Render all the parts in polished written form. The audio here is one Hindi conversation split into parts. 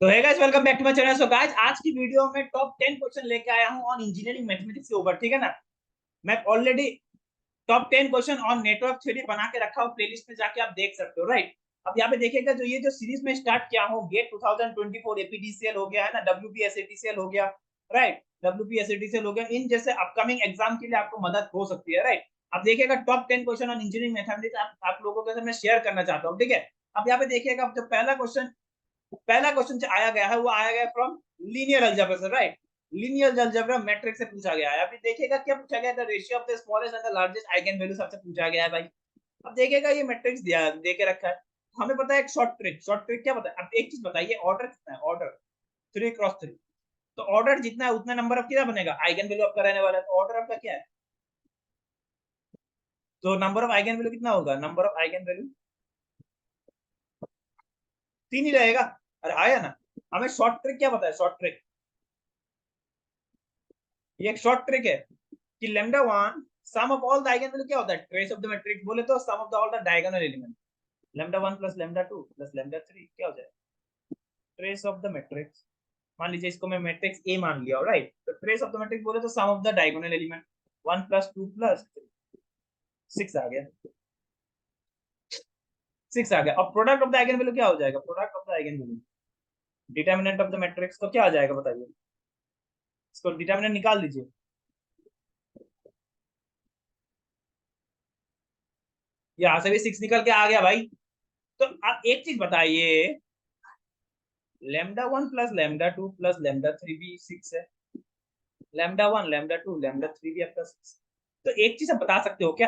तो है guys, welcome back to my channel. So guys, आज की वीडियो में टॉप 10 क्वेश्चन लेके आया हूं ऑन इंजीनियरिंग मैथमेटिक्स के ऊपर। ठीक है ना। मैं already top 10 question on network theory बना के रखा हूं, प्लेलिस्ट में जाके आप देख सकते हो, राइट। अब यहाँ पे देखिएगा, जो ये जो सीरीज में स्टार्ट किया हूं, गेट 2024 एपीडीसीएल हो गया है ना, डब्ल्यूपीएसएटीसीएल हो गया, राइट। डब्ल्यूपीएसएटीसीएल हो गया, इन जैसे अपकमिंग एग्जाम के लिए आपको मदद हो सकती है, राइट। अब देखिएगा, top 10 question on engineering mathematics आप लोगों के साथ मैं शेयर करना चाहता हूँ, ठीक है। अब यहाँ पे देखिएगा, अब जो पहला क्वेश्चन जो आया गया है वो आया गया फ्रॉम लीनियर अलजेब्रा से, राइट। लीनियर अलजेब्रा मैट्रिक्स से पूछा गया है। अभी देखिएगा क्या पूछा गया था, ratio of the smallest and the largest eigen value सबसे पूछा गया है भाई। अब देखिएगा, ये मैट्रिक्स दिया दे के रखा है। हमें पता है एक शॉर्ट ट्रिक क्या पता है। अब एक चीज बताइए, ऑर्डर कितना है, ऑर्डर 3 क्रॉस 3। तो ऑर्डर जितना है उतना नंबर ऑफ क्या बनेगा, आइगन वैल्यू आपका रहने वाला है। तो ऑर्डर आपका क्या है, तो नंबर ऑफ आइगन वैल्यू कितना होगा, नंबर ऑफ आइगन वैल्यू 3 ही रहेगा। अरे आया ना। हमें शॉर्ट ट्रिक क्या पता है, शॉर्ट ट्रिक, ये एक शॉर्ट ट्रिक है कि lambda one sum of all the eigen value क्या होता है, ट्रेस ऑफ द मैट्रिक्स बोले तो sum of the all the diagonal element. Lambda one plus lambda two plus lambda three क्या हो जाए, ट्रेस ऑफ द मैट्रिक्स। मान लीजिए इसको मैं मैट्रिक्स ए मान लिया, राइट। तो ट्रेस ऑफ द मैट्रिक्स बोले तो sum of the diagonal element. 1 + 2 + 6 आ गया, 6 आ गया। अब product of the eigen value क्या हो जाएगा, product of the eigen value determinant of the matrix तो क्या आ जाएगा बताइए। इसको डिटर्मिनेंट निकाल दीजिए। यहाँ से भी 6 निकल के आ गया भाई। तो आप एक चीज बताइए, lambda one plus lambda two plus lambda three भी 6 है। Lambda one lambda two lambda three भी आपका 6। तो एक चीज आप बता सकते हो क्या,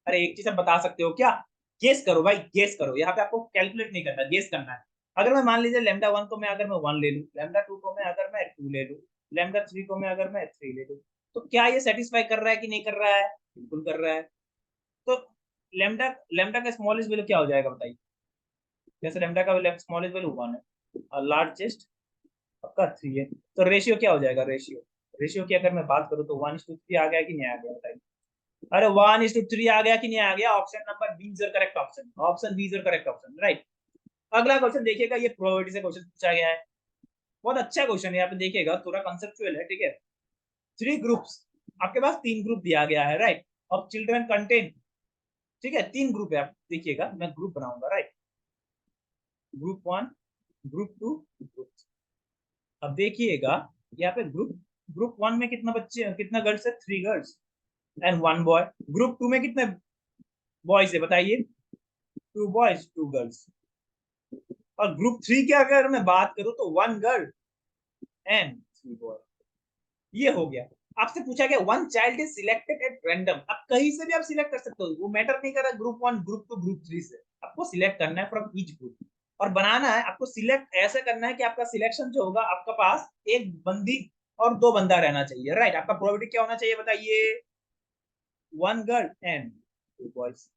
अरे एक चीज आप बता सकते हो क्या, गेस करो भाई, गेस करो। यहाँ पे आपको कैलकुलेट नहीं करना, गेस करना है। अगर मैं मान लीजिए लेमडा वन को मैं अगर मैं 1 ले लूं, लेमडा टू को मैं अगर मैं 2 ले लूं, लेमडा थ्री को मैं अगर मैं 3 ले लूं, तो क्या ये सेटिस्फाई कर रहा है कि नहीं कर रहा है, बिल्कुल कर रहा है। तो लेमडा लेमडा का स्मॉलेस्ट वैल्यू क्या हो जाएगा बताइए। जैसे लेमडा का स्मॉलेस्ट वैल्यू 1 है और लार्जेस्ट आपका 3 है, तो रेशियो क्या हो जाएगा, रेशियो रेशियो की अगर मैं बात करूँ तो 1:3 आ गया कि नहीं आ गया बताइए। अरे 1:3 आ गया कि नहीं आ गया। Option number B is correct option, option B is correct option, right. अगला क्वेश्चन देखिएगा, ये प्रोबेबिलिटी से क्वेश्चन पूछा गया है। बहुत अच्छा क्वेश्चन है, यहाँ पे देखिएगा थोड़ा कंसेप्चुअल है, ठीक है। 3 ग्रुप्स, आपके पास 3 ग्रुप दिया गया है, राइट। अब चिल्ड्रन कंटेन, ठीक है, 3 ग्रुप है। आप देखिएगा, मैं ग्रुप बनाऊंगा, राइट। Group 1, group 2, group. अब देखिएगा यहाँ पे ग्रुप 1 में कितना बच्चे, कितना गर्ल्स है, 3 गर्ल्स एंड 1 बॉय। ग्रुप 2 में कितने बॉयज है बताइए, 2 बॉयज 2 गर्ल्स। और ग्रुप 3 की अगर मैं बात करूं तो 1 गर्ल एंड 3 बॉय। ये हो गया। आपसे पूछा गया one child is selected at random. अब कहीं से भी आप सिलेक्ट कर सकते हो, वो मैटर नहीं कर रहा ग्रुप 1 ग्रुप 2 ग्रुप 3 से। आपको सिलेक्ट करना है फ्रॉम ईच ग्रुप, और बनाना है आपको सिलेक्ट ऐसे करना है कि आपका सिलेक्शन जो होगा, आपका पास एक बंदी और 2 बंदा रहना चाहिए, राइट। आपका प्रोबेबिलिटी क्या होना चाहिए बताइए, 1 गर्ल एंड 2 बॉयज।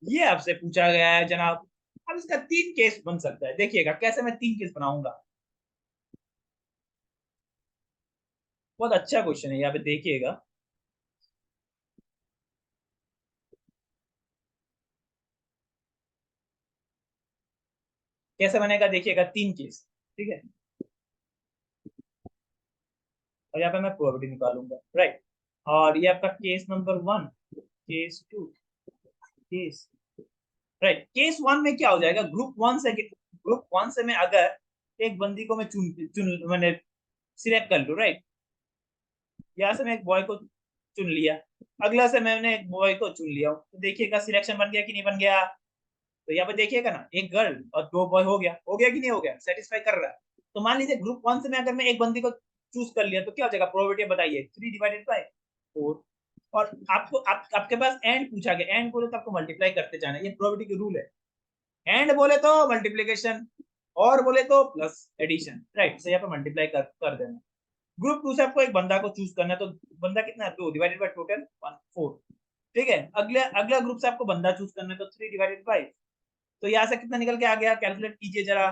ये आपसे पूछा गया है जनाब। अब इसका 3 केस बन सकता है, देखिएगा कैसे मैं 3 केस बनाऊंगा। बहुत अच्छा क्वेश्चन है, यहाँ पे देखिएगा। कैसे बनेगा देखिएगा, 3 केस, ठीक है। और यहाँ पे मैं प्रोबेबिलिटी निकालूंगा, राइट। और ये आपका case number 1, case 2, case, right. Case 1 में क्या हो जाएगा, ग्रुप 1 से मैं अगर एक बंदी को मैं चुन चुन मैंने सिलेक्ट कर लूं, राइट। यहाँ से मैं एक बॉय को चुन लिया, अगला से मैंने एक बॉय को चुन लिया, तो देखिएगा सिलेक्शन बन गया कि नहीं बन गया। तो यहाँ पे देखिएगा ना, एक गर्ल और 2 बॉय हो गया कि नहीं हो गया, सेटिस्फाई कर रहा है। तो मान लीजिए ग्रुप 1 से मैं अगर मैं एक बंदी को चूज कर लिया, तो क्या हो जाएगा, प्रोबेबिलिटी बताइए, 3/4। और आपके पास एंड पूछा गया, एंड बोले तो आपको मल्टीप्लाई करते जाना, ये प्रोबेबिलिटी की रूल है। एंड बोले तो मल्टीप्लीकेशन, और बोले तो प्लस एडिशन, राइट। तो यहाँ पे मल्टीप्लाई कर देना। ग्रुप 2 से आपको एक बंदा को चूज करना है, तो बंदा कितना है, 2/टोटल 4, ठीक है। अगले अगला ग्रुप से आपको बंदा चूज करना है, तो 3/5। तो यहाँ से कितना निकल के आ गया, कैलकुलेट कीजिए जरा।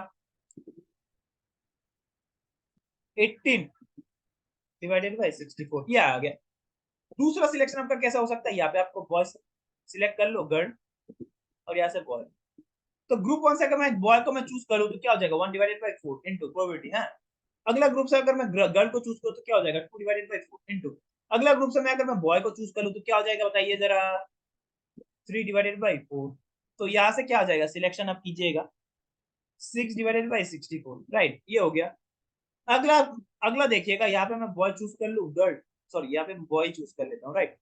18/64 ये आ गया। दूसरा सिलेक्शन आपका कैसा हो सकता है, यहाँ पे आपको बॉय सिलेक्ट कर लो, गर्ल, और यहाँ से बॉय। तो ग्रुप वन से अगर मैं बॉय को मैं चूज करूँ तो क्या हो जाएगा 1/4 इनटू प्रोबेबिलिटी है। अगला ग्रुप से अगर मैं गर्ल को चूज करूँ तो क्या हो जाएगा 2/4 इनटू अगला ग्रुप से मैं अगर मैं बॉय को चूज करूँ तो क्या हो जाएगा बताइए जरा 3/4। तो यहाँ से क्या आ जाएगा सिलेक्शन आप कीजिएगा 6/64 राइट ये हो गया। अगला अगला देखिएगा यहाँ पे मैं बॉय चूज कर लूँ गर्ल सॉरी यहाँ पे बॉय चूज कर लेता हूँ राइट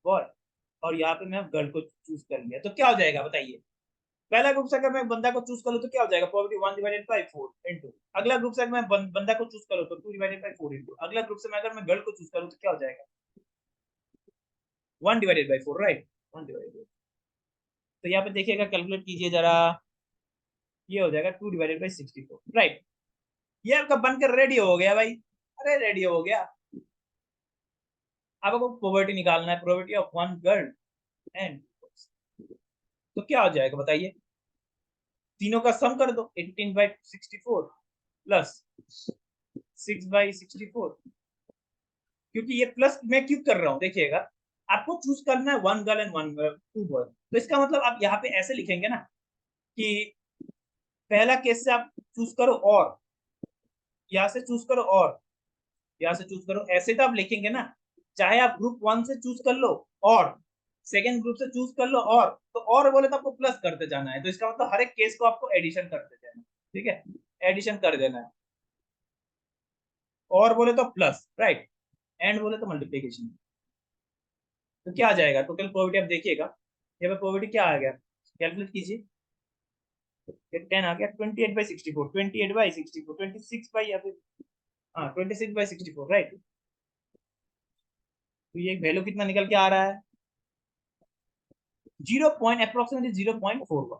बॉय और यहाँ पे मैं गर्ल को चूज कर लिया तो क्या हो जाएगा बताइए। पहला ग्रुप से अगर मैं बंदा को चूज करूँ तो क्या हो जाएगा प्रोबेबिलिटी 1/4 इनटू अगला ग्रुप से अगर मैं बंदा को चूज करूँ तो 2/4 इनटू अगला ग्रुप से मैं अगर मैं गर्ल को चूज करूँ तो क्या हो जाएगा 1/4 राइट 1/4। तो यहाँ पे देखिएगा कैलकुलेट कीजिए जरा ये हो जाएगा 2/64 राइट। ये आपका बनकर रेडी हो गया भाई। अरे रेडी हो गया। अब आपको प्रोबेबिलिटी निकालना है probability of one girl and तो क्या हो जाएगा बताइए तीनों का सम कर दो 18/64 प्लस 6/64 क्योंकि ये प्लस मैं क्यों कर रहा हूँ देखिएगा आपको चूज करना है one girl and one two boy तो इसका मतलब आप यहाँ पे ऐसे लिखेंगे ना कि पहला केस से आप चूज करो और यहाँ से चूज करो और यहाँ से चूज करो ऐसे तो आप लिखेंगे ना चाहे आप ग्रुप वन से चूज कर लो और सेकेंड ग्रुप से चूज कर लो और तो और बोले तो आपको प्लस करते जाना है तो इसका मतलब हर एक केस को आपको एडिशन करते जाना है ठीक है एडिशन कर देना है और बोले तो प्लस राइट एंड बोले तो मल्टीप्लीकेशन। तो क्या आ जाएगा टोटल प्रोबेबिलिटी आप देखिएगा यहाँ पे प्रोबेबिलिटी क्या आ गया कैलकुलेट कीजिए 10 आ गया 28/64 28/64 26 बाई या फिर हाँ 26/64 राइट। तो ये वैल्यू कितना निकल के आ रहा है 0.41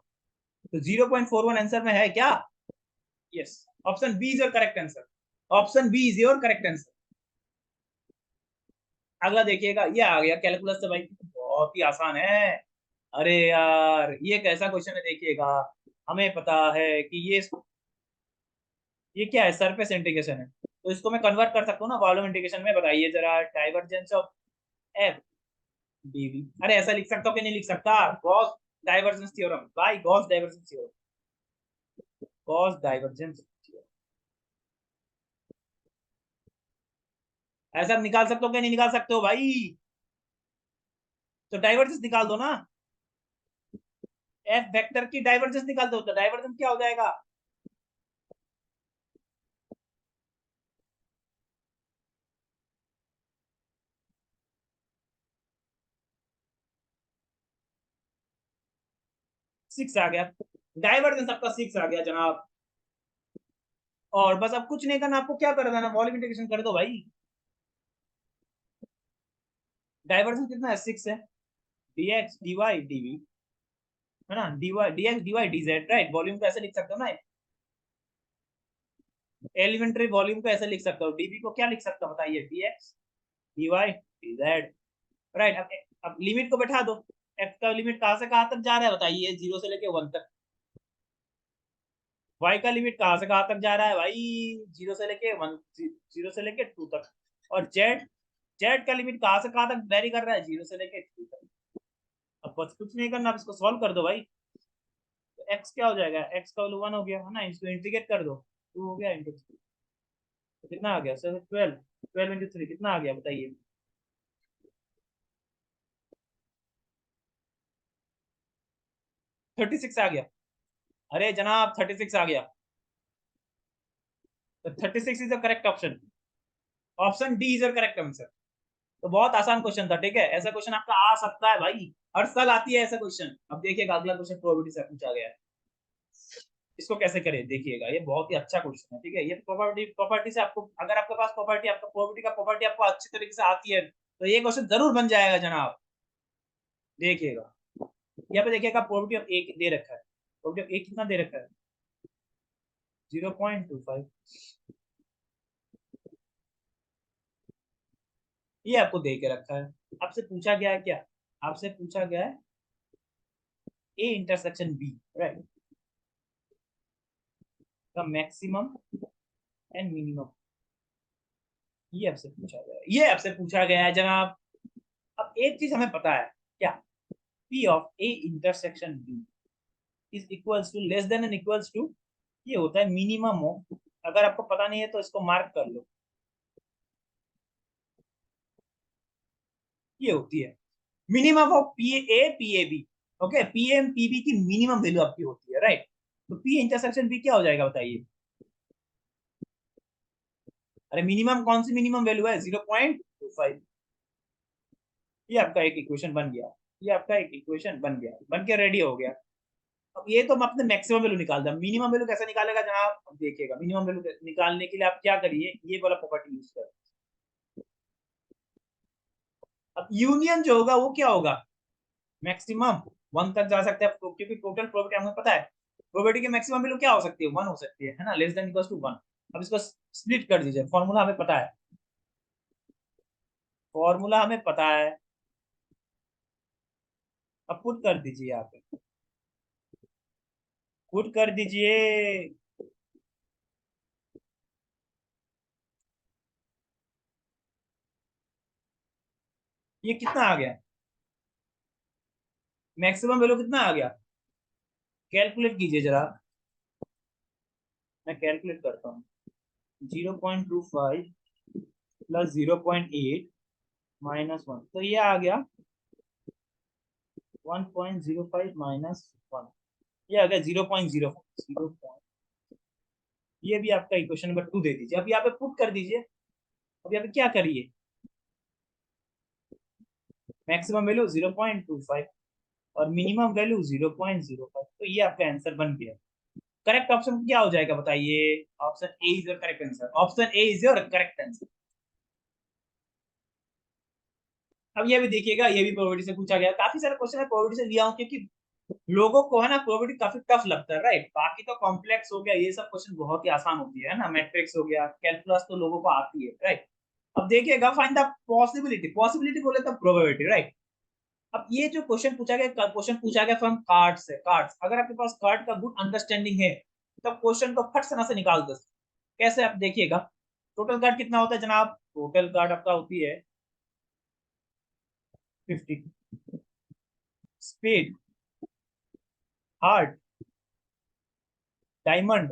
तो 0.41 आंसर में है क्या yes option B is your correct answer option B is your correct answer. अगला देखिएगा ये आ गया कैलकुलस से भाई बहुत ही आसान है। अरे यार ये कैसा क्वेश्चन है देखिएगा हमें पता है कि ये क्या है सरफेस इंटीग्रेशन है तो इसको मैं कन्वर्ट कर सकता हूँ ना वॉल्यूम इंटीग्रेशन में बताइए जरा डाइवर्जेंस ऑफ एफ डीवी अरे ऐसा लिख सकता हूँ कि नहीं लिख सकता गॉस डाइवर्जेंस थ्योरम भाई Gauss divergence theorem Gauss divergence ऐसा निकाल सकते हो कि नहीं निकाल सकते हो भाई तो डाइवर्जेंस निकाल दो ना एफ वेक्टर की डाइवर्जेंस निकाल दो तो डाइवर्जेंस क्या हो जाएगा 6 आ गया डाइवर्जेंस आपका 6 आ गया जनाब। और बस अब कुछ नहीं करना आपको क्या कर देना वॉल्यूम इंटीग्रेशन कर दो भाई डाइवर्जेंस कितना है 6 है dx dy dv है ना dy dx dy dz right volume को ऐसे लिख सकते हो ना एलिमेंट्री वॉल्यूम को ऐसे लिख सकते हो dv को क्या लिख सकते हो बताइए dx dy dz राइट। अब लिमिट को बैठा दो x का लिमिट कहां से कहां तक जा रहा है बताइए 0 से लेके 1 तक y का लिमिट कहां से कहां तक जा रहा है भाई 0 से लेके 1 0 से लेके 2 तक और z का लिमिट कहां से कहां तक वेरी कर रहा है 0 से लेके 2 तक। अब बस कुछ नहीं करना अब इसको सॉल्व कर दो भाई तो x क्या हो जाएगा x का वैल्यू 1 हो गया है ना इसको इंटीग्रेट कर दो 2 हो गया इंटू 3 तो कितना आ गया सर 12 12 इंटू 3 कितना आ गया बताइए 36 आ गया। अरे जनाब 36 आ गया तो 36 is the correct option option D is the correct answer. तो बहुत आसान क्वेश्चन था ठीक है ऐसा क्वेश्चन आपका आ सकता है भाई हर साल आती है ऐसा क्वेश्चन। अब देखिएगा अगला क्वेश्चन प्रोबेबिलिटी से पूछा गया है इसको कैसे करें देखिएगा ये बहुत ही अच्छा क्वेश्चन है ठीक है ये प्रॉपर्टी प्रॉपर्टी से आपको अगर आपके पास प्रॉपर्टी आपका प्रोबेबिलिटी का प्रॉपर्टी आपको अच्छी तरीके से आती है तो ये क्वेश्चन जरूर बन जाएगा जनाब। देखिएगा यहाँ पे देखिएगा प्रोबेबिलिटी ऑफ ए दे रखा है प्रोबेबिलिटी ऑफ ए कितना दे रखा है 0.25 ये आपको दे के रखा है। आपसे पूछा गया है क्या आपसे पूछा गया है ए इंटरसेक्शन बी राइट का मैक्सिमम एंड मिनिमम ये आपसे पूछा गया है ये आपसे पूछा गया है जनाब। अब एक चीज हमें पता है क्या P of A intersection B is equals to less than and equals to, ये होता है मिनिमम हो। अगर आपको पता नहीं है तो इसको मार्क कर लो, ये होती है minimum of P A B. Okay, P M P B की मिनिमम वैल्यू आपकी होती है, राइट। तो पी इंटरसेक्शन बी क्या हो जाएगा बताइए। अरे मिनिमम कौन सी मिनिमम वैल्यू है, 0.25। ये आपका एक इक्वेशन बन गया, ये आपका एक इक्वेशन बन गया, बन के रेडी हो गया। अब ये तो हम अपने मैक्सिमम वैल्यू निकाल दें, मिनिमम वैल्यू कैसे निकालेगा जनाब, अब देखिएगा। मिनिमम वैल्यू निकालने के लिए आप क्या करिए, ये वाला प्रॉपर्टी यूज करें। अब यूनियन जो होगा वो क्या होगा, मैक्सिमम 1 तक जा सकते हैं, क्योंकि टोटल प्रोबेबिलिटी हमें पता है, प्रोबेबिलिटी की मैक्सिमम वैल्यू क्या हो सकती है, 1 हो सकती है ना, लेस देन इक्वल्स टू 1। अब इसको स्प्लिट कर दीजिए, फॉर्मूला हमें पता है, फॉर्मूला हमें पता है। अब पुट कर दीजिए, यहाँ पे पुट कर दीजिए। ये कितना आ गया, मैक्सिमम वैल्यू कितना आ गया, कैलकुलेट कीजिए जरा। मैं कैलकुलेट करता हूँ, 0.25 प्लस 0.8 -1, तो ये आ गया 1.05 -1, ये आ गया 0.0। ये भी आपका इक्वेशन नंबर 2 दे दीजिए। अब यहाँ पे पुट कर दीजिए। अब यहाँ पे क्या करिए, मैक्सिमम वैल्यू 0.25 और मिनिमम वैल्यू 0.05, तो ये आपका आंसर बन गया। करेक्ट ऑप्शन क्या हो जाएगा बताइए, option A is your correct answer, option A is your correct answer. अब ये भी देखिएगा, ये भी प्रोबेबिलिटी से पूछा गया, काफी सारे क्वेश्चन है प्रोबेबिलिटी से लिया हूं, क्योंकि लोगों को है ना प्रोबेबिलिटी काफी टफ लगता है, राइट। बाकी तो कॉम्प्लेक्स हो गया, ये सब क्वेश्चन बहुत ही आसान होती है ना, मैट्रिक्स हो गया, कैलकुलस तो लोगों को आती है, राइट। अब देखिएगा, फाइंड द पॉसिबिलिटी, पॉसिबिलिटी बोले तो प्रोबेबिलिटी, राइट। अब ये जो क्वेश्चन पूछा गया, क्वेश्चन पूछा गया फ्रॉम कार्ड से, कार्ड्स, अगर आपके पास कार्ड का गुड अंडरस्टैंडिंग है तो क्वेश्चन को फट से ना से निकाल दो। कैसे, आप देखिएगा, टोटल कार्ड कितना होता है जनाब, टोटल कार्ड आपका होती है 50, स्पेड, हार्ट, डायमंड,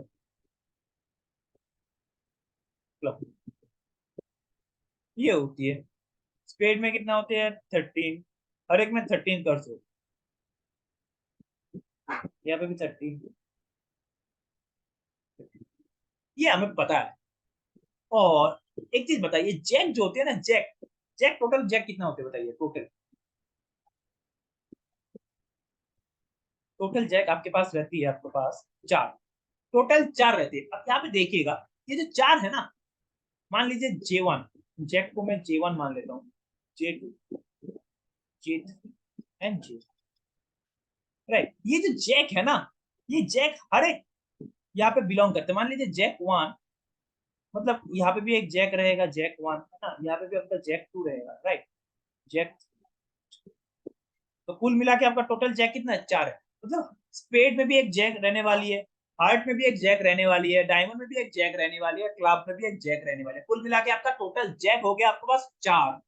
क्लब, ये होती है। स्पेड में कितना होते हैं 13, हर एक में 13 कर सो, यहाँ पे भी 13, ये हमें पता है। और एक चीज बताइए, जैक जो होते हैं ना, जैक, जैक टोटल जैक कितना होते हैं बताइए, टोटल, टोटल जैक आपके पास रहती है, आपके पास 4, टोटल 4 रहती है। अब यहाँ पे देखिएगा, ये जो 4 है ना, मान लीजिए J1, जैक को मैं J1 मान लेता हूँ, J2, J3 and J, right. ये जो जैक है ना, ये जैक हर एक यहाँ पे बिलोंग करते हैं। मान लीजिए जैक 1, मतलब यहाँ पे भी एक जैक रहेगा, जैक 1 है ना, यहाँ पे भी आपका जैक 2 रहेगा, राइट, जैक। तो कुल मिला के आपका टोटल जैक कितना है, 4 है। मतलब स्पेड में भी एक जैक रहने वाली है, हार्ट में भी एक जैक रहने वाली है, डायमंड में भी एक जैक रहने वाली है, क्लब में भी एक जैक रहने वाली है। कुल मिला के आपका टोटल जैक हो गया आपके पास 4,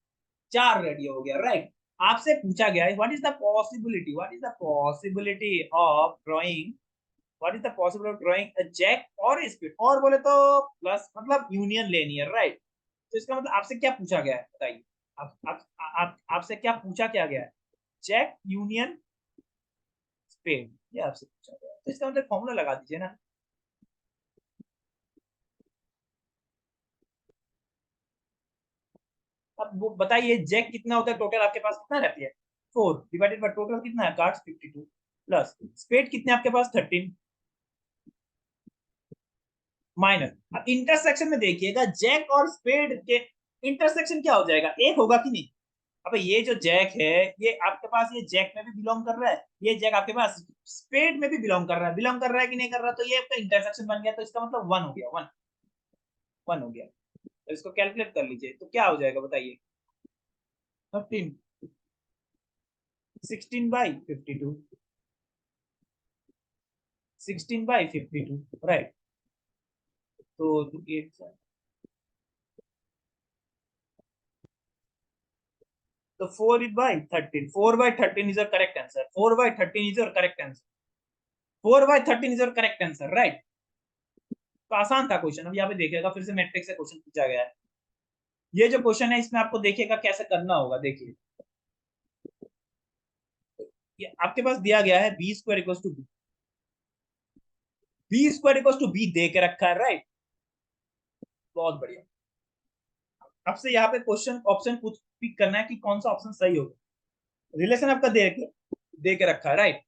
4 रेडी हो गया, राइट। आपसे पूछा गया है what is the possibility, what is the possibility of drawing, what is the possibility of drawing a jack और स्पीड, और बोले तो प्लस, मतलब यूनियन लेनी है, राइट। तो इसका मतलब आपसे क्या पूछा गया है बताइए, आपसे क्या पूछा क्या गया है, जैक यूनियन स्पेड, ये आपसे पूछा गया है। तो इसका मतलब फॉर्मूला लगा दीजिए ना। अब वो बताइए, जैक कितना होता है टोटल, आपके पास कितना रहती है, 4 डिवाइडेड बाय टोटल कितना है, कार्ड्स 52, प्लस स्पेड कितने आपके पास 13, माइनस। अब इंटरसेक्शन में देखिएगा, जैक और स्पेड के इंटरसेक्शन क्या हो जाएगा, एक होगा कि नहीं। अब ये जो जैक है, ये आपके पास ये जैक में भी बिलोंग कर रहा है, ये जैक आपके पास स्पेड में भी बिलोंग कर रहा है, बिलोंग कर रहा है कि नहीं कर रहा, तो ये आपका इंटरसेक्शन बन गया, तो इसका मतलब 1 हो गया, 1, 1 हो गया। तो इसको कैलकुलेट कर लीजिए, तो क्या हो जाएगा बताइए, 13, 16/52, 16/52, राइट। तो तो 4/13, 4/13 is your correct answer, 4/13 is your correct answer. 4/13 is your correct answer, right. तो आसान था क्वेश्चन। अब यहाँ पे देखिएगा फिर से मैट्रिक्स से क्वेश्चन पूछा गया है। ये जो क्वेश्चन है इसमें आपको देखिएगा कैसे करना होगा। देखिए ये आपके पास दिया गया है B square equal to B, B square equal to B दे के रखा है, राइट। बहुत बढ़िया। आपसे यहाँ पे क्वेश्चन ऑप्शन पूछ पिक करना है कि कौन सा ऑप्शन सही होगा। रिलेशन आपका दे के रखा है, राइट।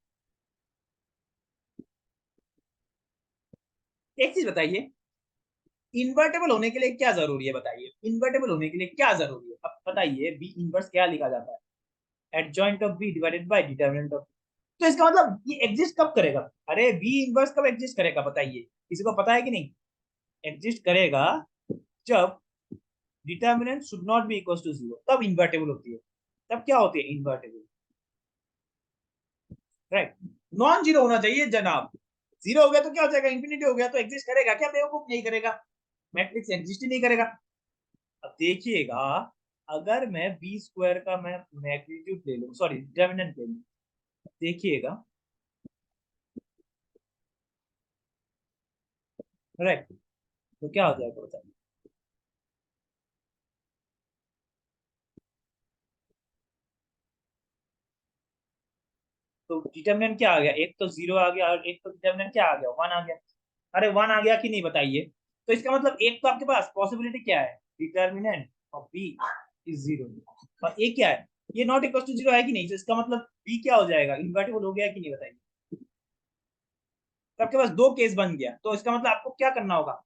एक चीज बताइए, इन्वर्टेबल होने के लिए क्या जरूरी है? बताइए, इन्वर्टेबल होने के लिए क्या जरूरी है? अब बताइए, बी इनवर्स क्या लिखा जाता है? Adjoint of B divided by determinant of. तो इसका मतलब ये एग्जिस्ट कब करेगा? अरे बी इनवर्स कब एग्जिस्ट करेगा बताइए, किसी को पता है कि नहीं? एग्जिस्ट करेगा जब determinant should not be equal to zero, तब इन्वर्टेबल होती है। तब क्या होती है? Invertible, right. नॉन जीरो होना चाहिए जनाब। जीरो हो गया तो क्या हो जाएगा? इंफिनिटी हो गया तो एग्जिस्ट करेगा क्या? बेवकूफ, नहीं करेगा। मैट्रिक्स एग्जिस्ट ही नहीं करेगा। अब देखिएगा, अगर मैं बी स्क्वायर का मैं मैग्नीट्यूड ले लूं, सॉरी डिटरमिनेंट ले लूं, देखिएगा, राइट, तो क्या हो जाएगा बताइए? तो डिटरमिनेंट क्या आ गया? एक तो जीरो आ गया और एक तो डिटरमिनेंट क्या आ गया? वन आ गया। अरे वन आ गया कि नहीं बताइए? तो इसका मतलब एक तो आपके पास पॉसिबिलिटी क्या है? Determinant of B is zero. और ये क्या है? ये नॉट इक्वल टू जीरो है कि नहीं? तो इसका मतलब बी क्या हो जाएगा? इन्वर्टिबल हो गया कि नहीं बताइए? तो आपके पास दो केस बन गया। तो इसका मतलब आपको क्या करना होगा?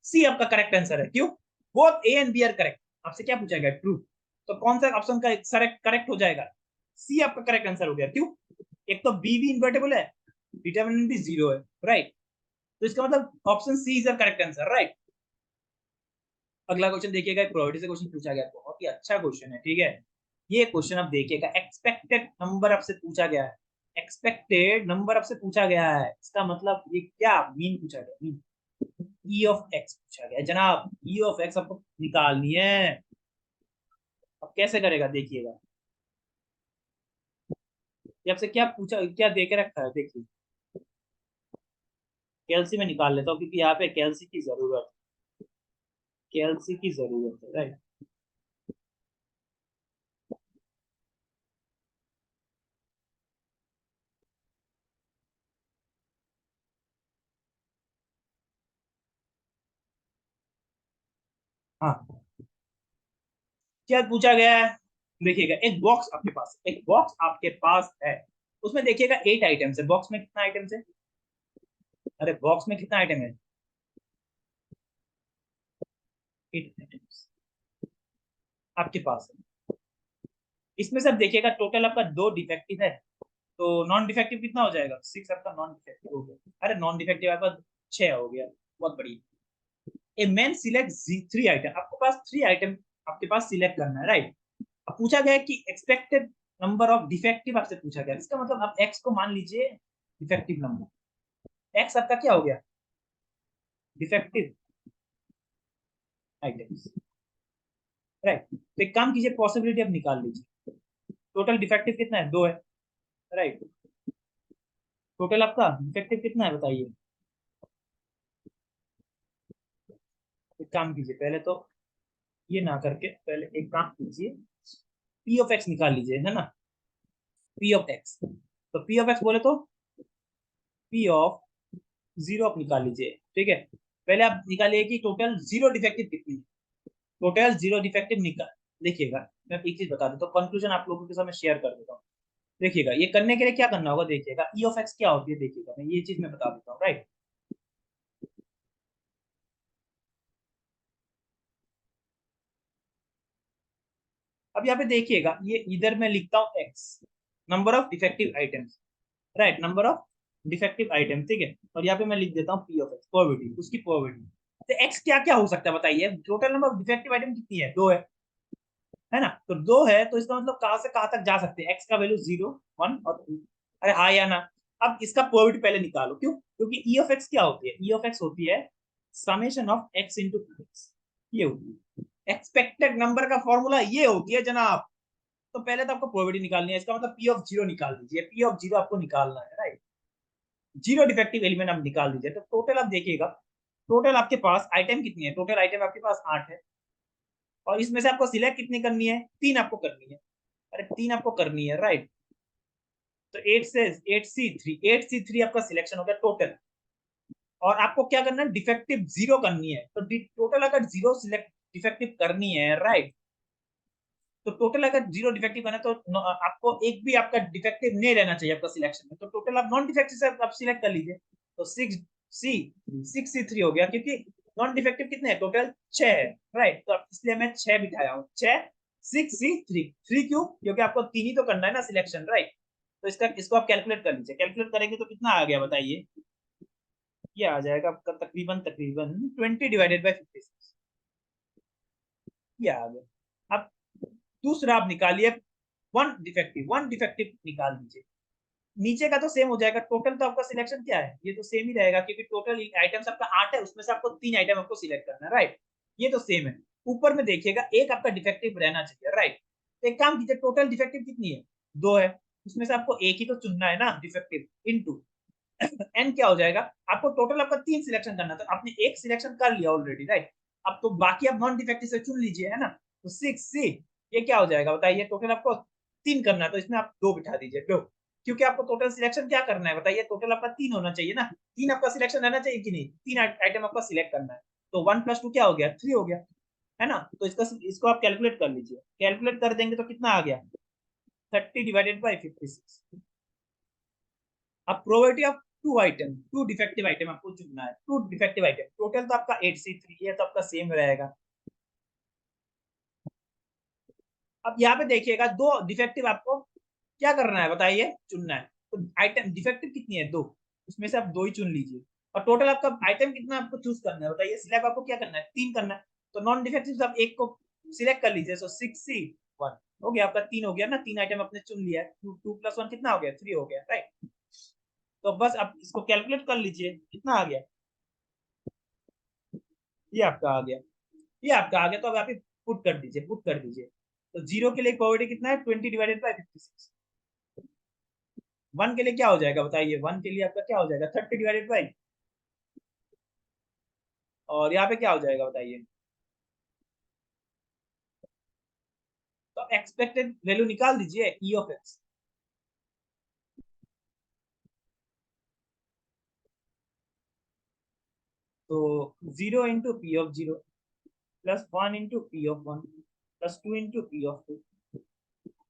सी आपका करेक्ट आंसर है। क्यों? Both A and B are correct. आपसे क्या पूछा गया? ट्रू। तो कौन सा ऑप्शन का करेक्ट हो जाएगा? सी आपका करेक्ट आंसर हो गया। क्यों? एक तो बी भी इन्वर्टेबल है, डिटरमिनेंट भी जीरो है, राइट। तो इसका मतलब option C is the correct answer, right. अगला क्वेश्चन देखिएगा, प्रोबेबिलिटी से क्वेश्चन पूछा गया, बहुत ही अच्छा क्वेश्चन है, ठीक है। ये क्वेश्चन आप देखिएगा, एक्सपेक्टेड नंबर आपसे पूछा गया है। एक्सपेक्टेड नंबर आपसे पूछा गया है, इसका मतलब ये क्या मीन पूछा गया? मीन ई ऑफ एक्स पूछा गया है जनाब। ई ऑफ एक्स आपको निकालनी है। अब कैसे करेगा देखिएगा। ये आपसे क्या पूछा, क्या दे के रखा है देखिए। कैलसी में निकाल लेता हूँ क्योंकि यहाँ पे कैलसी की जरूरत, कैलसी की जरूरत है, राइट। हाँ, क्या पूछा गया है? देखिएगा, एक बॉक्स आपके पास है। उसमें देखिएगा 8 आइटम्स है। बॉक्स में कितना आइटम्स है? अरे बॉक्स में कितना आइटम है? 8 आइटम्स आपके पास है। इसमें से आप देखिएगा टोटल आपका दो डिफेक्टिव है। तो नॉन डिफेक्टिव कितना हो जाएगा? 6 आपका नॉन डिफेक्टिव हो गया। अरे नॉन डिफेक्टिव आपका 6 हो गया। बहुत बढ़िया। ए मैन सिलेक्ट 3 आइटम, आपके पास 3 आइटम आपके पास सिलेक्ट करना है, राइट। अब पूछा गया है कि एक्सपेक्टेड नंबर ऑफ डिफेक्टिव आपसे पूछा गया। इसका मतलब आप एक्स को मान लीजिए डिफेक्टिव नंबर। एक्स आपका क्या हो गया? Defective items, right. तो एक काम कीजिए, पॉसिबिलिटी अब निकाल लीजिए। टोटल डिफेक्टिव कितना है? 2 है, राइट। टोटल आपका डिफेक्टिव कितना है बताइए? एक काम कीजिए, पहले तो ये ना करके पहले एक काम कीजिए, पी ऑफ एक्स निकाल लीजिए, है ना। पी ऑफ एक्स, तो पी ऑफ एक्स बोले तो पी ऑफ जीरो आप निकाल लीजिए, ठीक है। पहले आप निकालिए कि टोटल जीरो डिफेक्टिव कितनी है। टोटल जीरो डिफेक्टिव निकाल, देखिएगा। मैं एक चीज बता देता हूँ, कंक्लूजन आप लोगों के साथ मैं शेयर कर देता हूँ। देखिएगा, ये करने के लिए क्या करना होगा, देखिएगा ई ऑफ एक्स क्या होती है, देखिएगा मैं ये चीज मैं बता देता हूँ, राइट। अब यहाँ पे देखिएगा, ये इधर मैं लिखता हूँ x, number of defective items, right, number of defective item, ठीक है। और यहाँ पे मैं लिख देता हूँ पी ऑफ एक्स, प्रोबेबिलिटी, उसकी प्रोबेबिलिटी। तो एक्स क्या क्या हो सकता है बताइए? Total number of defective item कितनी है? 2 है ना। तो 2 है तो इसका मतलब कहां से कहां तक जा सकते हैं? एक्स का वैल्यू 0, 1 और 2। अरे हाँ या ना? अब इसका प्रोबेबिलिटी पहले निकालो। क्यों? क्योंकि ई ऑफ एक्स क्या होती है? ई ऑफ एक्स होती है summation of x into x. ये होती है एक्सपेक्टेड नंबर का फॉर्मूला, ये होती है जनाब। तो पहले तो आपको प्रोबेबिलिटी निकालनी है, इसका मतलब पी ऑफ जीरो निकाल दीजिए। पी ऑफ जीरो आपको निकालना है, राइट। जीरो डिफेक्टिव एलिमेंट आप निकाल दीजिए। तो टोटल आप देखिएगा, टोटल आपके पास आइटम कितनी है, टोटल आइटम आपके पास 8 है, और इसमें से आपको सिलेक्ट कितनी करनी है, 3 आपको करनी है। अरे 3 आपको करनी है, राइट। तो 8 से 8C3 आपका सिलेक्शन हो गया टोटल। और आपको क्या करना है, डिफेक्टिव 0 करनी है। तो टोटल अगर 0 सिलेक्ट डिफेक्टिव करनी है, राइट, तो टोटल अगर 0 डिफेक्टिव करना है तो आपको एक भी आपका डिफेक्टिव नहीं रहना चाहिए आपका सिलेक्शन में। तो टोटल आप नॉन डिफेक्टिव से आप सिलेक्ट कर लीजिए। तो 6C3 हो गया, क्योंकि नॉन डिफेक्टिव कितने हैं, टोटल 6 है, राइट। तो इसलिए मैं 6 बिठाया हूँ, 6, 6C3। 3 क्यों, क्योंकि आपको 3 ही तो करना है ना सिलेक्शन, राइट। तो इसको आप कैलकुलेट कर लीजिए। कैलकुलेट करेंगे तो कितना आ गया बताइए। ये आ जाएगा आपका तकरीबन तकरीबन 20/56। ये आ गया। अब दूसरा आप निकालिए, वन डिफेक्टिव निकाल दीजिए। नीचे का तो सेम हो जाएगा, टोटल तो आपका सिलेक्शन क्या है, ये तो सेम ही रहेगा, क्योंकि टोटल आइटम्स आपका 8 है, उसमें से आपको 3 आइटम आपको सिलेक्ट करना है, राइट। ये तो सेम है। ऊपर में देखिएगा एक आपका डिफेक्टिव रहना चाहिए, राइट। तो एक काम कीजिए, टोटल डिफेक्टिव कितनी है, 2 है, उसमें से आपको एक ही तो चुनना है ना डिफेक्टिव, इनटू एन क्या हो जाएगा। आपको टोटल आपका 3 सिलेक्शन करना था, आपने एक सिलेक्शन कर लिया ऑलरेडी, राइट। अब तो बाकी आप नॉन डिफेक्टिव से चुन लीजिए, है ना। तो 6C, ये क्या हो जाएगा बताइए, टोटल आपको 3 करना है, तो इसमें आप 2 बिठा दीजिए, 2, क्योंकि आपको टोटल सिलेक्शन क्या करना है बताइए, टोटल आपका 3 होना चाहिए ना। 3 आपका सिलेक्शन रहना चाहिए कि नहीं, 3 आइटम आपका सिलेक्ट करना है। तो 1 + 2 क्या हो गया, 3 हो गया, है ना। तो इसको आप कैलकुलेट कर लीजिए। कैलकुलेट कर देंगे तो कितना आ गया, 30/56। अब probability of two defective item आपको चुनना है, टू डिफेक्टिव आइटम, टोटल तो आपका 8C3 है, तो आपका सेम रहेगा। अब यहाँ पे देखिएगा, 2 डिफेक्टिव आपको क्या करना है बताइए, चुनना है। तो आइटम डिफेक्टिव कितनी है, 2, उसमें से आप 2 ही चुन लीजिए। और टोटल आपका आइटम कितना आपको चूज करना है बताइए, सिलेक्ट आपको क्या करना है, 3 करना है। तो नॉन डिफेक्टिव आप एक को सिलेक्ट कर लीजिए। सो 6C1 हो गया आपका, 3 हो गया ना, 3 आइटम आपने चुन लिया है। 2 + 1 कितना हो गया, 3 हो गया, राइट। तो बस आप इसको कैलकुलेट कर लीजिए, कितना आ गया, ये आपका आ गया, ये आपका आ गया। तो अब आप पुट कर दीजिए, पुट कर दीजिए। तो 0 के लिए प्रोबेबिलिटी कितना है, 20/56। 1 के लिए क्या हो जाएगा बताइए, 1 के लिए आपका क्या हो जाएगा, 30/, और यहाँ पे क्या हो जाएगा बताइए। तो एक्सपेक्टेड वैल्यू निकाल दीजिए, E(x). तो 0 × P(0) +1 × P(1) +2 × P(2).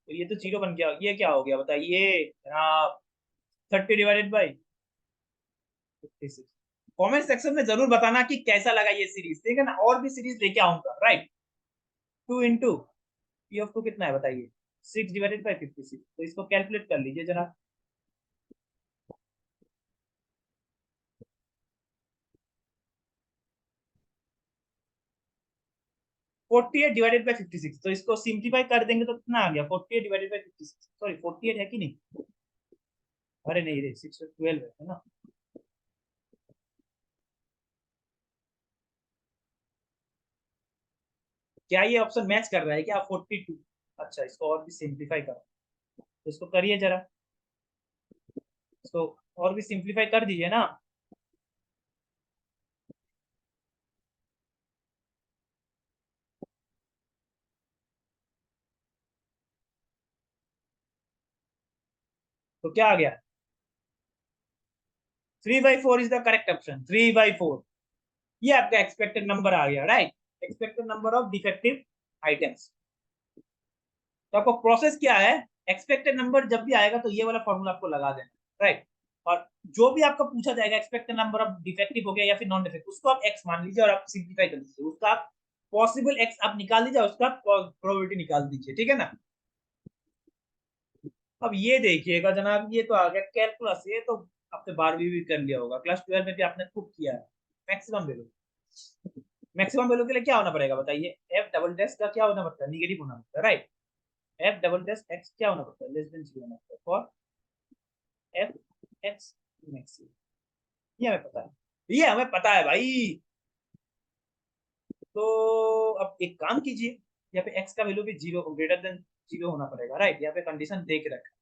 तो ये तो 0 बन गया, ये क्या हो गया बताइए जनाब, 30/56। कमेंट सेक्शन में जरूर बताना कि कैसा लगा ये सीरीज, ठीक है ना, और भी सीरीज लेके आऊंगा, राइट। 2 × P(2) कितना है बताइए, 6/56। तो इसको कैलकुलेट कर लीजिए जरा। 48/56। तो इसको सिंप्लीफाई कर देंगे तो कितना आ गया, 48/56। सॉरी 48 है कि नहीं, अरे नहीं रे, 612 है ना। क्या ये ऑप्शन मैच कर रहा है क्या, 42। अच्छा, इसको और भी सिंप्लीफाई करो, तो इसको करिए जरा, इसको और भी सिंप्लीफाई कर दीजिए ना। तो क्या आ गया, 3/4 इज द करेक्ट ऑप्शन, 3/4। ये आपका एक्सपेक्टेड नंबर आ गया, right. Expected number of defective items. तो आपको प्रोसेस क्या है, एक्सपेक्टेड नंबर जब भी आएगा तो ये वाला फॉर्मूला आपको लगा देना, राइट। और जो भी आपको पूछा जाएगा, एक्सपेक्टेड नंबर ऑफ डिफेक्टिव हो गया या फिर नॉन डिफेक्टिव, उसको आप एक्स मान लीजिए और आप सिंप्लीफाई कर दीजिए, उसका आप पॉसिबल एक्स आप निकाल दीजिए, उसका प्रोबेबिलिटी निकाल दीजिए, ठीक है ना। अब ये देखिएगा जनाब, ये तो आ गया कैलकुलस, ये तो आपने 12वीं भी कर लिया होगा, क्लास 12 में भी आपने खूब किया है। मैक्सिमम वैल्यू, मैक्सिमम वैल्यू के लिए क्या होना पड़ेगा बताइए, एफ डबल डैश का क्या होना पड़ता है, निगेटिव होना पड़ता है, right. F double dash x क्या होना पड़ता है, लेस देन 0 होना पड़ता है फॉर एफ एक्स मैक्सिमम। ये हमें पता है, ये हमें पता है भाई। तो अब एक काम कीजिए, यहाँ पे एक्स का वैल्यू भी 0 ग्रेटर देन 0 होना पड़ेगा, राइट। यहाँ पे कंडीशन देख रखा है,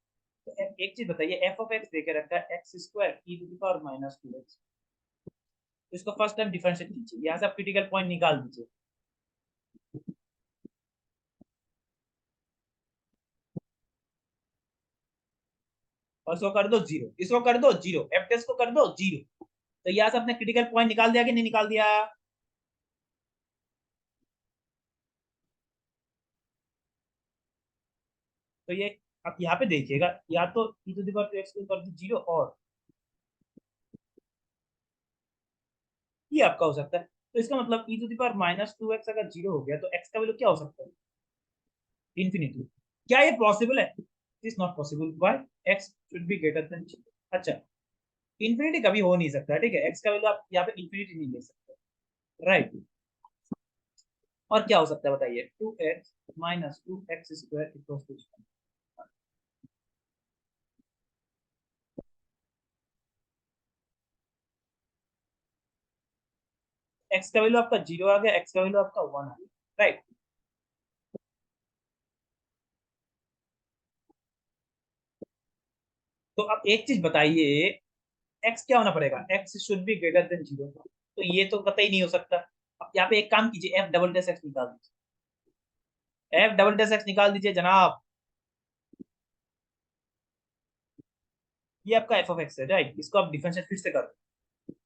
तो एक चीज बताइए, एफ ऑफ एक्स देके रखा है X square E to the power minus 2x, इसको फर्स्ट टाइम डिफरेंशिएट कीजिए, यहाँ से आप क्रिटिकल पॉइंट निकाल दीजिए। और इसको कर दो जीरो, इसको कर दो जीरो, एफ टेस्ट को कर दो जीरो। तो यहाँ से आपने क्रिटिकल पॉइंट निकाल दिया कि नहीं निकाल दिया? तो ये आप यहाँ पे देखिएगा, या तो ई टू द पावर एक्स को कर दो जीरो, और ये आपका हो सकता है। तो इसका मतलब e to the power minus 2x अगर जीरो हो गया तो x का वैल्यू क्या हो सकता है? इंफिनिटी। क्या ये पॉसिबल है? It is not possible. Why? x should be greater than 0। अच्छा, इंफिनिटी कभी हो नहीं सकता, ठीक है, x का वैल्यू आप यहाँ पे इंफिनिटी नहीं ले सकते, राइट। और क्या हो सकता है बताइए? 2x minus 2x square equals to x का वैल्यू आपका जीरो आ गया, x का वैल्यू आपका 1 आ गया, राइट। तो अब एक चीज बताइए, x क्या होना पड़ेगा? x should be greater than 0, तो ये तो कतई नहीं हो सकता। अब यहाँ पे एक काम कीजिए, f डबल डेश x निकाल दीजिए, f डबल डेश x निकाल दीजिए जनाब। ये आपका f ऑफ x है, राइट, इसको आप डिफरेंशिएट फिर से कर दो,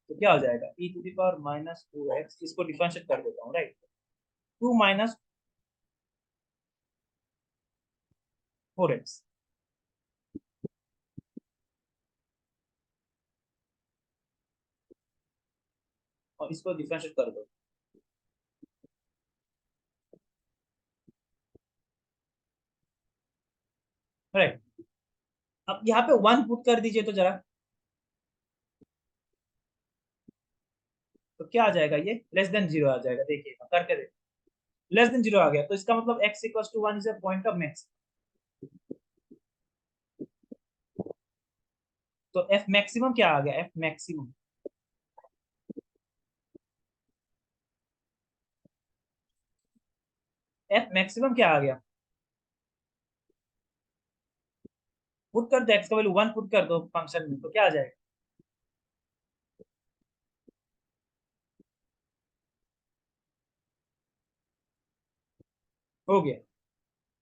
तो क्या हो जाएगा? e to the power minus 2x, इसको डिफरेंशिएट कर देता हूँ, राइट। 2 माइनस 4x, और इसको डिफरेंशिएट कर दो, राइट। अब यहाँ पे 1 पुट कर दीजिए तो जरा, तो क्या आ जाएगा? ये लेस देन 0 आ जाएगा, देखिएगा करके देखिए, लेस देन 0 आ गया, तो इसका मतलब x equals to 1 is a point of max. तो f मैक्सिमम क्या आ गया? f मैक्सिमम, f मैक्सिमम क्या आ गया? पुट कर दो x का वैल्यू 1 पुट कर दो फंक्शन में, तो क्या आ जाएगा? हो गया।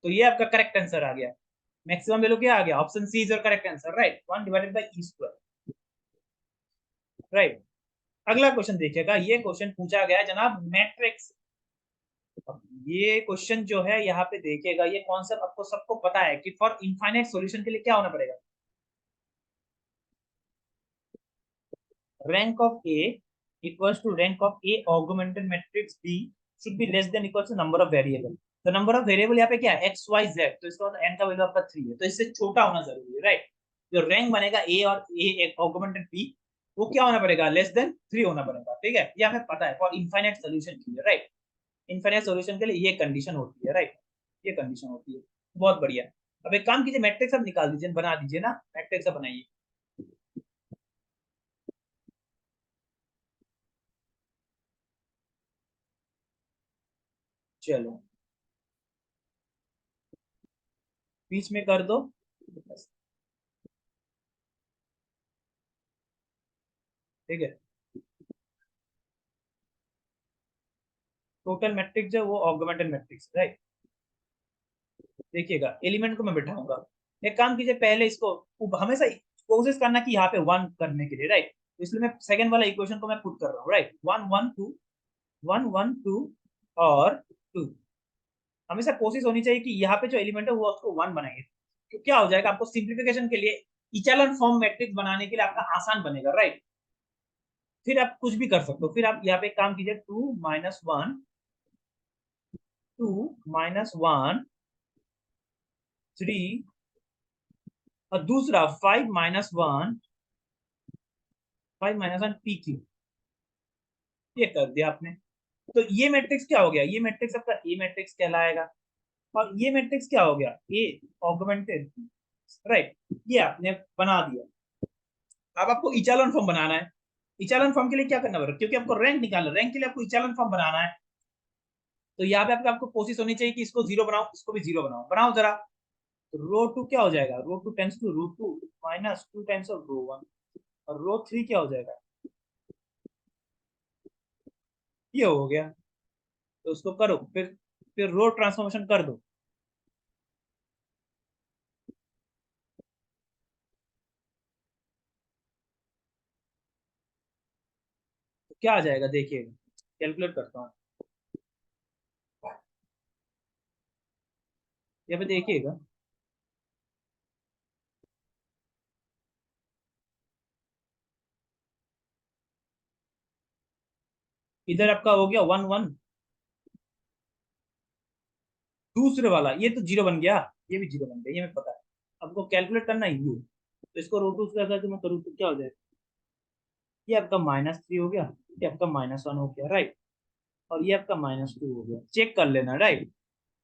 तो ये आपका करेक्ट आंसर आ गया, मैक्सिमम वैल्यू क्या आ गया? Option C is your correct answer, right, 1 divided by E square, right. अगला क्वेश्चन देखिएगा, ये क्वेश्चन पूछा गया है जनाब मैट्रिक्स। ये क्वेश्चन जो है यहाँ पे देखिएगा, ये कॉन्सेप्ट आपको सबको पता है कि फॉर इनफाइनाइट सॉल्यूशन के लिए क्या होना पड़ेगा? rank of A equals to rank of A augmented matrix B should be less than equals to number of variable। तो नंबर ऑफ वेरिएबल यहाँ पे क्या है? x y z, तो इसका मतलब n का वैल्यू आपका 3 है, तो इससे छोटा होना जरूरी है, राइट। जो रैंक बनेगा A और A एक ऑगमेंटेड B, वो क्या होना पड़ेगा? लेस देन 3 होना पड़ेगा, ठीक है, ये हमें पता है फॉर इनफाइनाइट सॉल्यूशन के लिए, राइट। इनफाइनाइट सॉल्यूशन के लिए ये कंडीशन होती है, राइट, ये कंडीशन होती है। बहुत बढ़िया। अब एक काम कीजिए, मैट्रिक्स अब निकाल दीजिए, बना दीजिए ना, मैट्रिक्स अब बनाइए। चलो, बीच में कर दो, ठीक है। टोटल मैट्रिक्स जो है वो ऑगमेंटेड मैट्रिक्स, राइट। देखिएगा, एलिमेंट को मैं बिठाऊंगा। एक काम कीजिए, पहले इसको हमेशा कोशिश करना कि यहाँ पे 1 करने के लिए, राइट, इसलिए मैं सेकंड वाला इक्वेशन को मैं पुट कर रहा हूँ, राइट। 1 1 2, 1 1 2 और 2। हमेशा कोशिश होनी चाहिए कि यहाँ पे जो एलिमेंट है वो उसको 1 बनाइए, तो क्या हो जाएगा? आपको सिंप्लीफिकेशन के लिए इचेलॉन फॉर्म मैट्रिक्स बनाने के लिए आपका आसान बनेगा, राइट। फिर आप कुछ भी कर सकते हो, फिर आप यहाँ पे काम कीजिए, 2 माइनस 1, 2 माइनस 1, 3, और दूसरा 5 माइनस 1, 5 - 1 पी क्यू, ये कर दिया आपने। तो ये मैट्रिक्स क्या हो गया? ये मैट्रिक्स आपका ए मैट्रिक्स कहलाएगा, और ये मैट्रिक्स क्या हो गया? ए ऑगमेंटेड, राइट, ये आपने बना दिया। अब आपको इचेलॉन फॉर्म बनाना है। इचेलॉन फॉर्म के लिए क्या करना पड़ेगा? क्योंकि आपको रैंक निकालना, रैंक के लिए आपको इचेलॉन फॉर्म बनाना है, तो यहाँ पे आपको कोशिश होनी चाहिए कि इसको जीरो बनाओ, इसको भी जीरो बनाओ, बनाओ जरा। रो टू क्या हो जाएगा, row two tends to row two minus two times of row one, और रो थ्री क्या हो जाएगा, ये हो गया। तो उसको करो, फिर रो ट्रांसफॉर्मेशन कर दो। तो क्या आ जाएगा देखिएगा, कैलकुलेट करता हूँ, यहाँ पे देखिएगा। इधर आपका हो गया वन वन, दूसरे वाला ये तो जीरो बन गया, ये भी जीरो बन गया, ये मैं पता है। आपको कैलकुलेट करना है ये, तो इसको रो टू से अगर मैं करूँ तो क्या हो जाएगा, ये आपका माइनस थ्री हो गया, ये आपका माइनस वन हो गया, राइट। और ये आपका माइनस टू हो गया, चेक कर लेना, राइट।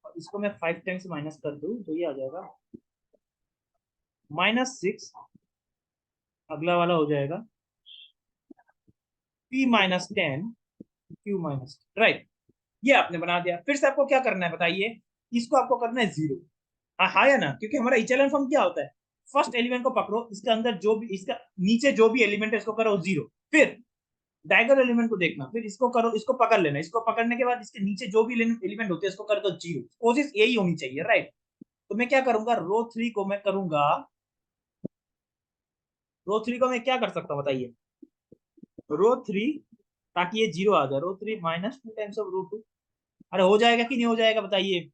और इसको मैं फाइव टाइम्स माइनस कर दूं तो ये आ जाएगा माइनस सिक्स, अगला वाला हो जाएगा P minus ten Q minus, right. ये आपने बना दिया। फिर से आपको क्या करना है बताइए, इसको आपको करना है जीरो। हाँ या ना, क्योंकि हमारा इचेलन फॉर्म क्या होता है, फर्स्ट एलिमेंट को पकड़ो, इसके अंदर जो भी, इसका नीचे जो भी एलिमेंट है इसको करो जीरो, फिर डायगोनल एलिमेंट को देखना, फिर इसको करो, इसको पकड़ लेना, इसको पकड़ने के बाद इसके नीचे जो भी एलिमेंट होते हैं इसको कर दो जीरो, कोशिश यही होनी चाहिए, राइट। तो मैं क्या करूंगा, रो थ्री को मैं करूंगा, रो थ्री को मैं क्या कर सकता हूँ बताइए, रो थ्री, ताकि ये जीरो आ जाए, row three minus two times of row two. अरे हो जाएगा कि नहीं हो जाएगा बताइए।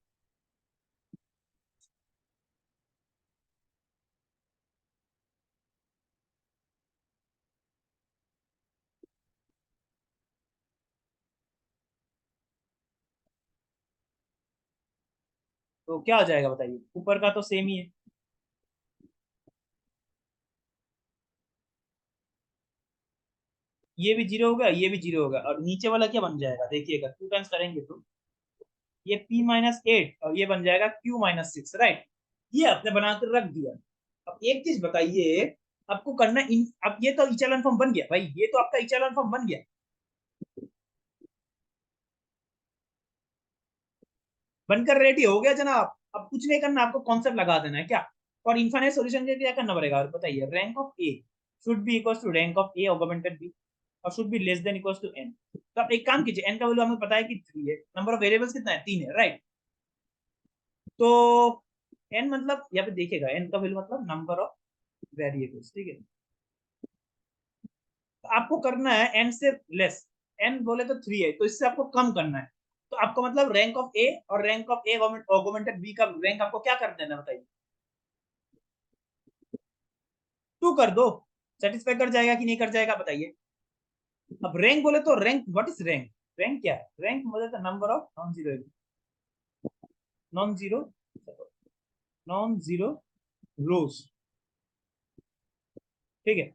तो क्या हो जाएगा बताइए, ऊपर का तो सेम ही है, ये भी जीरो होगा, ये भी जीरो होगा, और नीचे वाला क्या बन जाएगा देखिएगा, टू टाइम्स करेंगे तो ये p माइनस एट, और ये बन जाएगा q माइनस सिक्स, राइट। ये आपने बना कर रख दिया। अब एक चीज बताइए, आपको करना अब ये तो इचेलन फॉर्म बन गया भाई, ये तो आपका इचेलन फॉर्म बन गया, बनकर रेडी हो गया जनाब। अब कुछ नहीं करना, आपको कॉन्सेप्ट लगा देना है क्या। और इनफाइनाइट सॉल्यूशन के लिए क्या करना पड़ेगा और बताइए, rank of A should be equal to rank of A augmented B, और should be less than equal to N. तो आप एक काम कीजिए, एन का वैल्यू हमें पता है कि थ्री है, नंबर ऑफ वेरिएबल्स कितना है, तीन है, राइट। तो एन मतलब यहाँ पे देखिएगा, एन का वैल्यू मतलब नंबर ऑफ वेरिएबल्स, ठीक है। तो आपको करना है एन से लेस, एन बोले तो थ्री है, तो इससे आपको कम करना है। तो आपको मतलब रैंक ऑफ ए और rank of A augmented B का रैंक आपको क्या कर देना बताइए, टू कर दो, सेटिस्फाई कर जाएगा कि नहीं कर जाएगा बताइए। अब रैंक बोले तो rank, what is rank, rank क्या है, रैंक बोले तो number of non zero non zero रोज, ठीक है।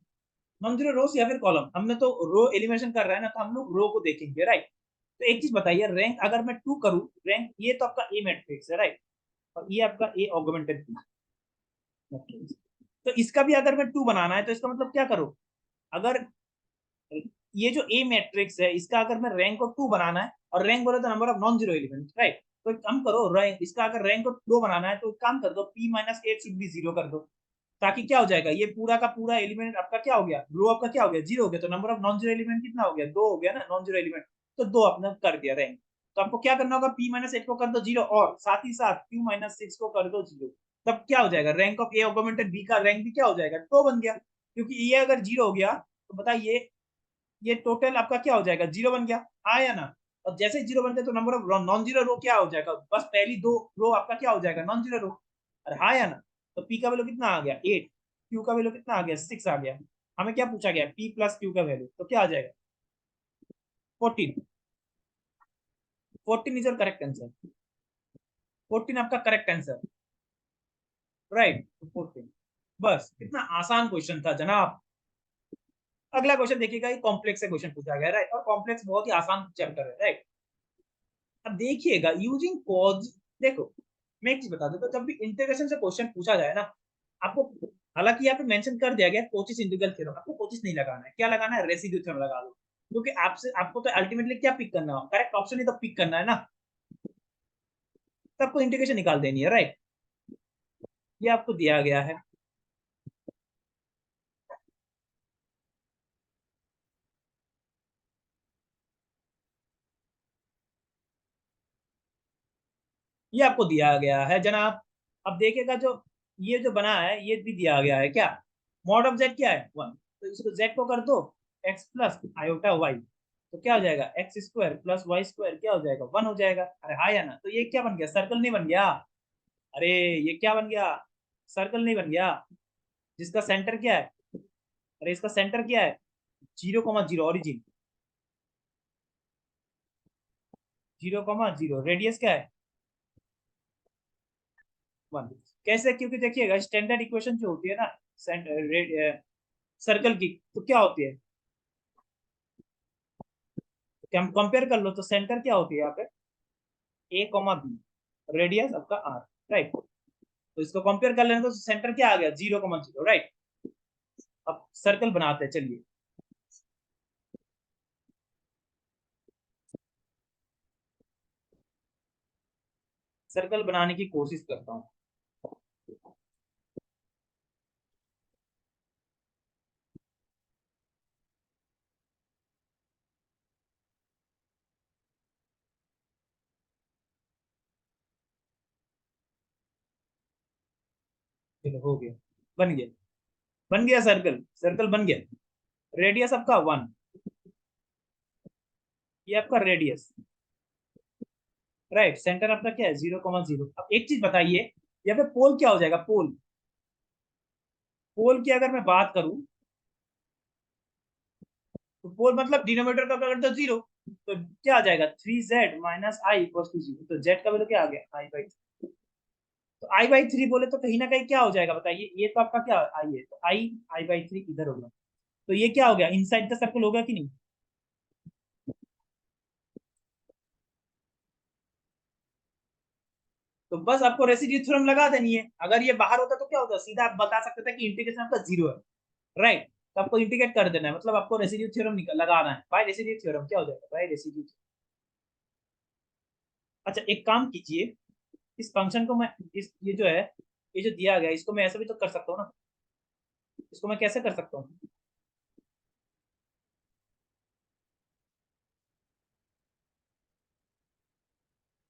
नॉन जीरो रोज या फिर कॉलम, हमने तो रो एलिमिनेशन कर रहा है ना, तो हम लोग रो को देखेंगे, राइट। तो एक चीज बताइए, रैंक अगर मैं टू करूं, रैंक ये तो आपका ए मैट्रिक्स है, राइट, और ये आपका ए ऑगमेंटेड मैट्रिक्स। तो इसका भी अगर मैं टू बनाना है तो इसका मतलब क्या करो, अगर ये जो ए मैट्रिक्स है इसका अगर मैं रैंक को टू बनाना है, और रैंक बोले तो number of non zero element, right. तो एक काम करो, रैंक इसका अगर रैंक को दो बनाना है तो एक काम कर दो, P minus eight should be zero कर दो, ताकि क्या हो जाएगा, ये पूरा का पूरा एलिमेंट आपका क्या हो गया, रो आपका क्या हो गया, जीरो हो गया, तो number of non zero element कितना हो गया, दो हो गया ना नॉन जीरो एलिमेंट। तो दो आपने कर दिया रैंक। तो आपको क्या करना होगा, पी माइनस एट को कर दो जीरो, और साथ ही साथ क्यू माइनस सिक्स को कर दो जीरो। तब क्या हो जाएगा, rank of A augmented B का रैंक भी क्या हो जाएगा, दो बन गया, क्योंकि ये अगर जीरो हो गया तो बताइए ये टोटल आपका क्या हो जाएगा, जीरो बन गया, हाँ या ना। और जैसे जीरो बनते तो नंबर ऑफ नॉन जीरो रो क्या हो जाएगा, बस पहली दो रो आपका क्या हो जाएगा, नॉन जीरो रो। अरे हाँ या ना। तो पी का वैल्यू कितना आ गया, एट, क्यू का वैल्यू कितना आ गया, सिक्स आ गया। हमें क्या पूछा गया, पी प्लस क्यू का वैल्यू, तो क्या आ जाएगा, fourteen. Fourteen is your correct answer, fourteen आपका करेक्ट आंसर, राइट, फोर्टीन। बस कितना आसान क्वेश्चन था जनाब। अगला क्वेश्चन देखिएगा, ये कॉम्प्लेक्स से क्वेश्चन पूछा गया, राइट, और कॉम्प्लेक्स बहुत ही आसान चैप्टर है, राइट। अब देखिएगा, यूजिंग कॉज, देखो मैं एक चीज बता दूं, तो जब भी इंटीग्रेशन से क्वेश्चन पूछा जाए ना, आपको, हालांकि यहाँ पे मेंशन कर दिया गया कोचिस इंटीग्रल थ्योरम, आपको कोचिस नहीं लगाना है, क्या लगाना है, रेसिड्यू थ्योरम लगा दो, क्योंकि आपसे आपको तो अल्टीमेटली क्या पिक करना है, करेक्ट ऑप्शन ही तो पिक करना है ना, तो आपको इंटीग्रेशन निकाल देनी है, राइट। ये आपको दिया गया है। ये आपको दिया गया है जनाब। अब देखिएगा, जो ये जो बना है ये भी दिया गया है क्या। मॉड ऑफ जेड क्या है, 1। तो इसको जेड को कर दो एक्स प्लस आयोटा वाई, तो क्या हो जाएगा, X square plus Y square क्या हो जाएगा, 1 हो जाएगा। अरे हाँ या ना, तो ये क्या बन गया, सर्कल नहीं बन गया। अरे ये क्या बन गया, सर्कल नहीं बन गया, जिसका सेंटर क्या है। अरे इसका सेंटर क्या है, 0,0 ओरिजिन, 0,0 रेडियस क्या है, 1। कैसे, क्योंकि देखिएगा स्टैंडर्ड इक्वेशन जो होती है ना सर्कल की, तो क्या होती है, हम कंपेयर कर लो, तो सेंटर क्या होती है यहाँ पे, A, B, रेडियस आपका R, राइट। तो इसको कंपेयर कर लेने तो सेंटर क्या आ गया, 0,0, राइट। अब सर्कल बनाते हैं, चलिए। सर्कल बनाने की कोशिश करता हूँ। चलो हो गया, बन गया, बन गया सर्कल, सर्कल बन गया। रेडियस आपका 1, ये आपका रेडियस, राइट। सेंटर आपका क्या है, 0,0। अब एक चीज बताइए, यहाँ पे पोल क्या हो जाएगा, पोल, पोल की अगर मैं बात करूं, तो पोल मतलब डिनोमिनेटर का कर दो 0, तो क्या आ जाएगा, 3z minus I equal to 0। तो z का वैल्यू क्या आ गया, I/3। तो I/3 बोले तो कहीं ना कहीं क्या हो जाएगा बताइए, ये तो आपका क्या आई है, तो I/3 इधर होगा, तो ये क्या हो गया, इनसाइड द सर्कल होगा कि नहीं। तो बस आपको रेसिड्यू थ्योरम लगा देनी है। अगर ये बाहर होता तो क्या होता, सीधा आप बता सकते थे कि इंटीग्रेशन आपका 0 है, राइट। तो आपको इंटीग्रेट कर देना है, मतलब आपको रेसिड्यू थ्योरम लगाना है, बाय रेसिड्यू थ्योरम क्या हो जाएगा, बाय रेसिड्यू। अच्छा एक काम कीजिए, इस फंक्शन को मैं, इस ये जो है, ये जो दिया गया है, इसको मैं ऐसे भी तो कर सकता हूँ ना। इसको मैं कैसे कर सकता हूँ,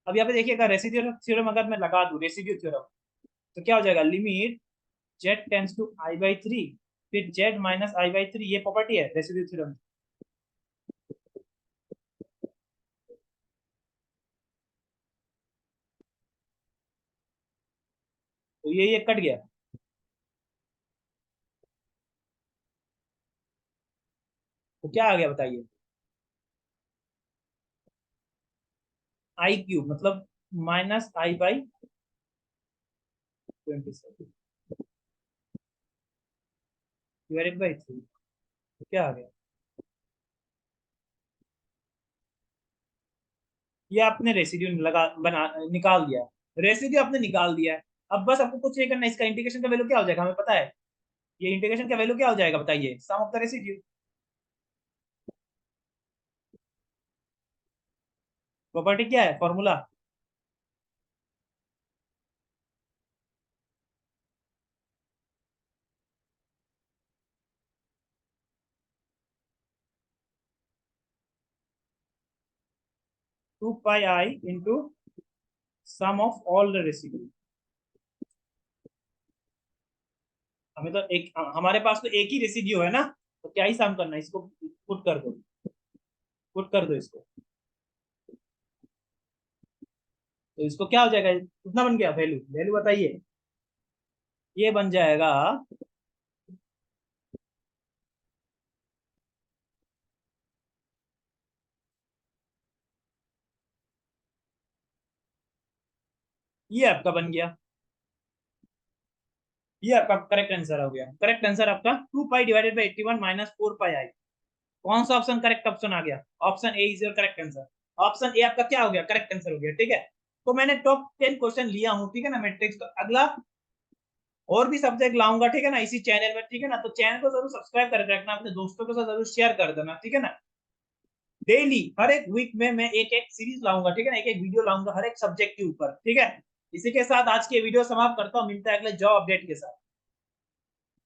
अब यहाँ पे देखिएगा, रेसिड्यू थ्योरम अगर मैं लगा दूं, रेसिड्यू थ्योरम, तो क्या हो जाएगा, limit Z tense to I/3, फिर जेड माइनस I/3, ये प्रॉपर्टी है रेसिड्यू थ्योरम। तो ये कट गया, तो क्या आ गया बताइए, I³ मतलब -I/27 डिवाइडेड बाई 3, तो क्या आ गया, ये आपने रेसिड्यू लगा बना निकाल दिया, रेसिड्यू आपने निकाल दिया है। अब बस आपको कुछ नहीं करना, इसका इंटीग्रेशन का वैल्यू क्या हो जाएगा हमें पता है, ये इंटीग्रेशन का वैल्यू क्या हो जाएगा बताइए, sum of the residue. Property क्या है, formula, 2πi into sum of all the residue. हमें तो एक, हमारे पास तो एक ही रेसिड्यू है ना, तो क्या ही सम करना है, इसको पुट कर दो, पुट कर दो इसको। तो इसको क्या हो जाएगा, कितना बन गया वैल्यू, वैल्यू बताइए, ये बन जाएगा, ये आपका बन गया, ये आपका करेक्ट आंसर हो गया। करेक्ट आंसर आपका 2π डिवाइडेड बाई 81 माइनस 4πi। कौन सा ऑप्शन करेक्ट ऑप्शन आ गया, option A is your correct answer. Option A आपका क्या हो गया, करेक्ट आंसर हो गया, ठीक है। तो मैंने टॉप 10 क्वेश्चन लिया हूँ, ठीक है ना मैट्रिक्स का। अगला और भी सब्जेक्ट लाऊंगा, ठीक है ना, इसी चैनल में, ठीक है ना। तो चैनल को जरूर सब्सक्राइब करके रखना, अपने दोस्तों के साथ जरूर शेयर कर देना, ठीक है ना। डेली हर एक वीक में मैं एक एक सीरीज लाऊंगा, ठीक है ना, एक एक वीडियो लाऊंगा हर एक सब्जेक्ट के ऊपर, ठीक है। इसी के साथ आज की वीडियो समाप्त करता हूँ, मिलता है अगले जॉब अपडेट के साथ।